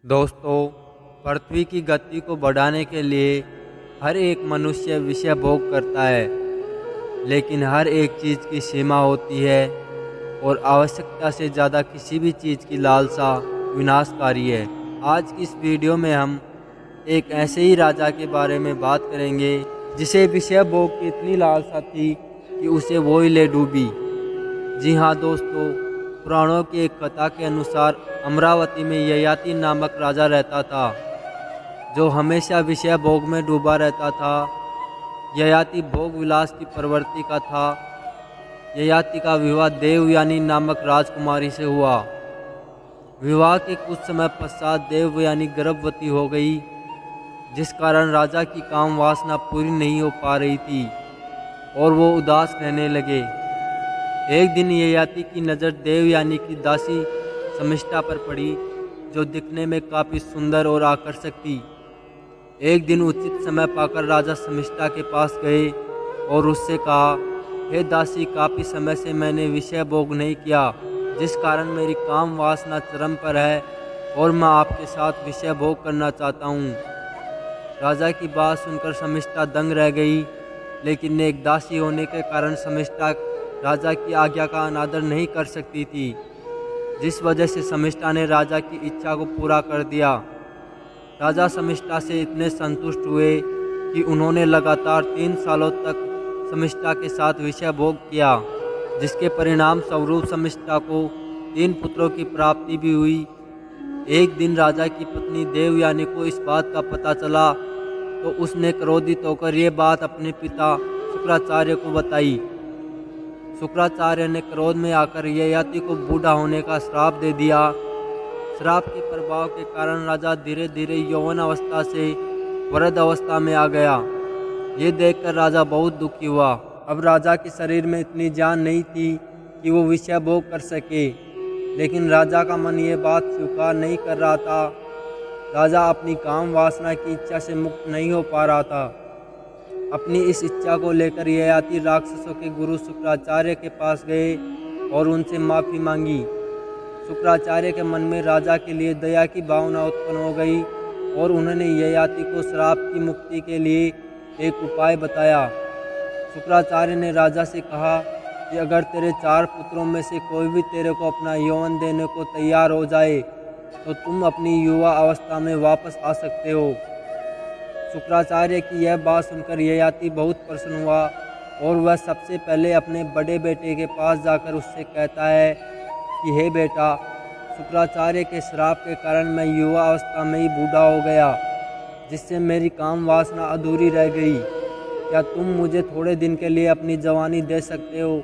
दोस्तों, पृथ्वी की गति को बढ़ाने के लिए हर एक मनुष्य विषय भोग करता है, लेकिन हर एक चीज़ की सीमा होती है और आवश्यकता से ज़्यादा किसी भी चीज़ की लालसा विनाशकारी है। आज की इस वीडियो में हम एक ऐसे ही राजा के बारे में बात करेंगे जिसे विषय भोग की इतनी लालसा थी कि उसे वो ही ले डूबी। जी हाँ दोस्तों, पुराणों की एक कथा के अनुसार अमरावती में ययाति नामक राजा रहता था, जो हमेशा विषय भोग में डूबा रहता था। ययाति भोग विलास की प्रवृत्ति का था। ययाति का विवाह देवयानी नामक राजकुमारी से हुआ। विवाह के कुछ समय पश्चात देवयानी गर्भवती हो गई, जिस कारण राजा की काम वासना पूरी नहीं हो पा रही थी और वो उदास रहने लगे। एक दिन ययाति की नज़र देवयानी की दासी शमिष्ठा पर पड़ी, जो दिखने में काफ़ी सुंदर और आकर्षक थी। एक दिन उचित समय पाकर राजा शमिष्ठा के पास गए और उससे कहा, हे दासी, काफ़ी समय से मैंने विषय भोग नहीं किया, जिस कारण मेरी काम वासना चरम पर है और मैं आपके साथ विषय भोग करना चाहता हूँ। राजा की बात सुनकर शमिष्ठा दंग रह गई, लेकिन एक दासी होने के कारण शमिष्ठा राजा की आज्ञा का अनादर नहीं कर सकती थी, जिस वजह से शमिष्ठा ने राजा की इच्छा को पूरा कर दिया। राजा शमिष्ठा से इतने संतुष्ट हुए कि उन्होंने लगातार 3 सालों तक शमिष्ठा के साथ विषय भोग किया, जिसके परिणाम स्वरूप शमिष्ठा को 3 पुत्रों की प्राप्ति भी हुई। एक दिन राजा की पत्नी देवयानी को इस बात का पता चला, तो उसने क्रोधित होकर ये बात अपने पिता शुक्राचार्य को बताई। शुक्राचार्य ने क्रोध में आकर ययाति को बूढ़ा होने का श्राप दे दिया। श्राप के प्रभाव के कारण राजा धीरे धीरे यौवन अवस्था से वृद्ध अवस्था में आ गया। ये देखकर राजा बहुत दुखी हुआ। अब राजा के शरीर में इतनी जान नहीं थी कि वो विषय भोग कर सके, लेकिन राजा का मन ये बात स्वीकार नहीं कर रहा था। राजा अपनी काम वासना की इच्छा से मुक्त नहीं हो पा रहा था। अपनी इस इच्छा को लेकर ययाति राक्षसों के गुरु शुक्राचार्य के पास गए और उनसे माफ़ी मांगी। शुक्राचार्य के मन में राजा के लिए दया की भावना उत्पन्न हो गई और उन्होंने ययाति को श्राप की मुक्ति के लिए एक उपाय बताया। शुक्राचार्य ने राजा से कहा कि अगर तेरे 4 पुत्रों में से कोई भी तेरे को अपना यौवन देने को तैयार हो जाए, तो तुम अपनी युवा अवस्था में वापस आ सकते हो। शुक्राचार्य की यह बात सुनकर ययाति बहुत प्रसन्न हुआ और वह सबसे पहले अपने बड़े बेटे के पास जाकर उससे कहता है कि हे बेटा, शुक्राचार्य के श्राप के कारण मैं युवा अवस्था में ही बूढ़ा हो गया, जिससे मेरी काम वासना अधूरी रह गई। क्या तुम मुझे थोड़े दिन के लिए अपनी जवानी दे सकते हो?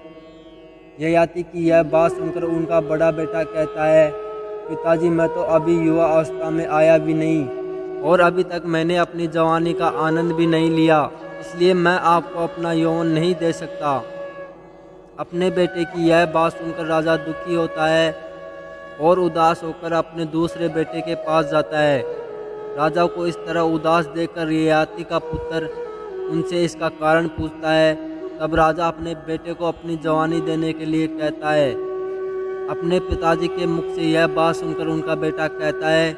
ययाति की यह बात सुनकर उनका बड़ा बेटा कहता है, पिताजी, मैं तो अभी युवा अवस्था में आया भी नहीं और अभी तक मैंने अपनी जवानी का आनंद भी नहीं लिया, इसलिए मैं आपको अपना यौवन नहीं दे सकता। अपने बेटे की यह बात सुनकर राजा दुखी होता है और उदास होकर अपने दूसरे बेटे के पास जाता है। राजा को इस तरह उदास देखकर ययाति का पुत्र उनसे इसका कारण पूछता है। तब राजा अपने बेटे को अपनी जवानी देने के लिए कहता है। अपने पिताजी के मुख से यह बात सुनकर उनका बेटा कहता है,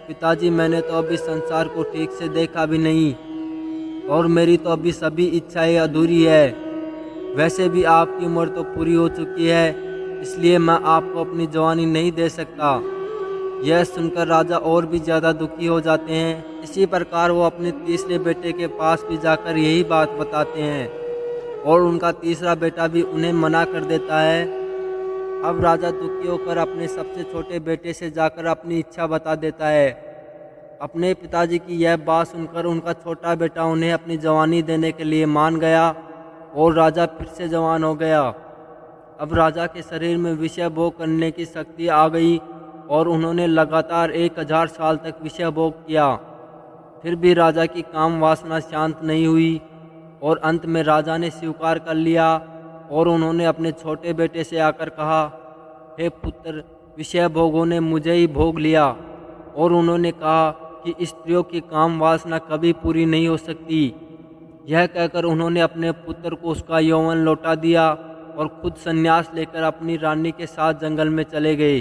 पिताजी, मैंने तो अभी संसार को ठीक से देखा भी नहीं और मेरी तो अभी सभी इच्छाएं अधूरी है। वैसे भी आपकी उम्र तो पूरी हो चुकी है, इसलिए मैं आपको अपनी जवानी नहीं दे सकता। यह सुनकर राजा और भी ज़्यादा दुखी हो जाते हैं। इसी प्रकार वो अपने तीसरे बेटे के पास भी जाकर यही बात बताते हैं और उनका तीसरा बेटा भी उन्हें मना कर देता है। अब राजा दुखी होकर अपने सबसे छोटे बेटे से जाकर अपनी इच्छा बता देता है। अपने पिताजी की यह बात सुनकर उनका छोटा बेटा उन्हें अपनी जवानी देने के लिए मान गया और राजा फिर से जवान हो गया। अब राजा के शरीर में विषय भोग करने की शक्ति आ गई और उन्होंने लगातार 1000 साल तक विषय भोग किया। फिर भी राजा की काम वासना शांत नहीं हुई और अंत में राजा ने स्वीकार कर लिया और उन्होंने अपने छोटे बेटे से आकर कहा, हे पुत्र, विषय भोगों ने मुझे ही भोग लिया। और उन्होंने कहा कि स्त्रियों की काम वासना कभी पूरी नहीं हो सकती। यह कहकर उन्होंने अपने पुत्र को उसका यौवन लौटा दिया और खुद संन्यास लेकर अपनी रानी के साथ जंगल में चले गए।